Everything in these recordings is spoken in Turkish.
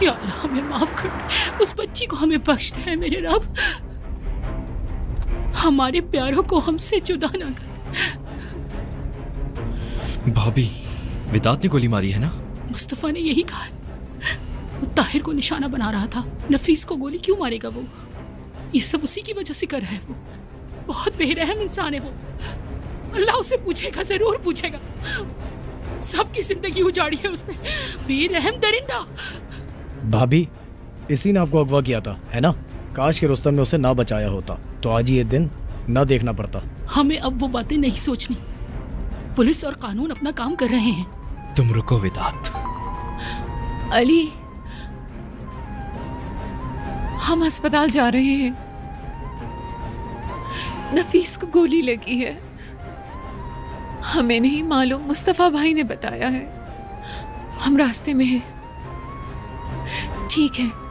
या अल्लाह हमें माफ कर दे, उस बच्ची को हमें बख्श दे मेरे रब। हमारे प्यारों को हमसे जुदा ना कर। भाभी, विदात ने गोली मारी है ना? मुस्तफा ने यही कहा है। वो ताहिर को निशाना बना रहा था। नफीस को गोली क्यों मारेगा वो? ये सब उसी की वजह से कर रहा है वो। बहुत बेरहम इंसान है वो। अल्लाह उसे पूछेगा, जरूर पूछेगा। सबकी जिंदगी उजाड़ी है उसने, बेरहम दरिंदा। भाभी, इसी ने आपको अगवा किया था, है ना? काश के रुस्तम ने उसे ना बचाया होता तो आज ये दिन ना देखना पड़ता। हमें अब वो बातें नहीं सोचनी। पुलिस और कानून अपना काम कर रहे हैं। तुम रुको विदात। अली, हम अस्पताल जा रहे हैं। नफीस को गोली लगी है। हमें नहीं मालूम, मुस्तफा भाई ने बताया है। हम रास्ते में हैं। ठीक है।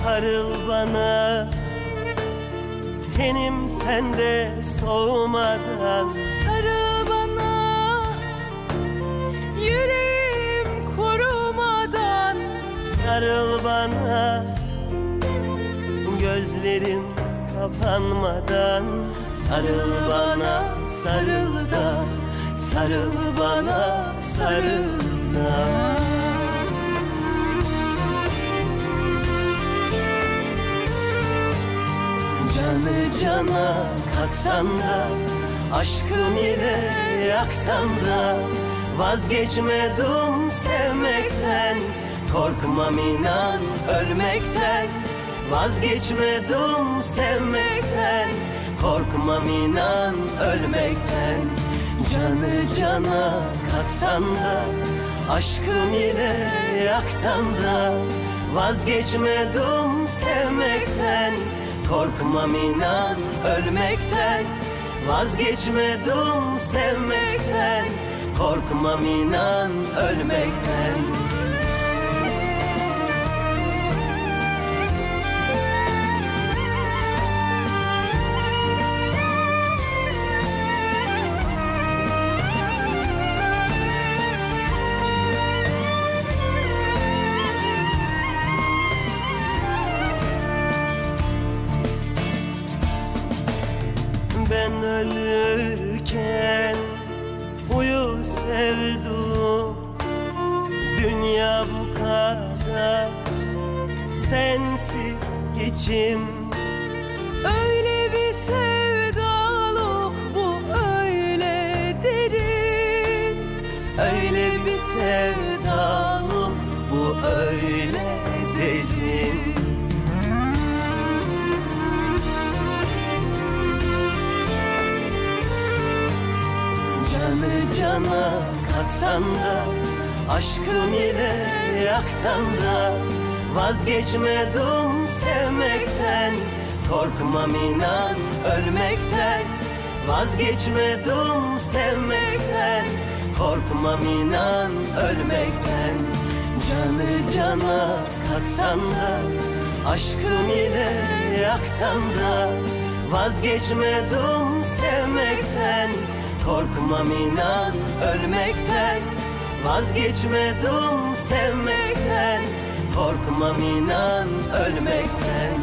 Sarıl bana, tenim sende soğumadan. Sarıl bana, yüreğim kurumadan. Sarıl bana, gözlerim kapanmadan. Sarıl bana, sarıl da, sarıl bana, sarıl da. Canı cana katsan da, aşkım ile yaksan da, vazgeçmedim sevmekten, korkmam inan ölmekten. Vazgeçmedim sevmekten, korkmam inan ölmekten. Canı cana katsan da, aşkım ile yaksan da, vazgeçmedim sevmekten, korkmam inan ölmekten. Vazgeçmedim sevmekten, korkmam inan ölmekten. Ben ölürken uyu sevdum, dünya bu kadar sensiz geçim. Öyle bir sevdalık bu, öyle derin. Öyle bir sevdalık bu, öyle derin. Canı cana katsan da, aşkım ile yaksan da, vazgeçmedim sevmekten, korkmam inan ölmekten. Vazgeçmedim sevmekten, korkmam inan ölmekten. Canı cana katsan da, aşkım ile yaksan da, vazgeçmedim sevmekten, korkmam inan ölmekten. Vazgeçmedim sevmekten, korkmam inan ölmekten.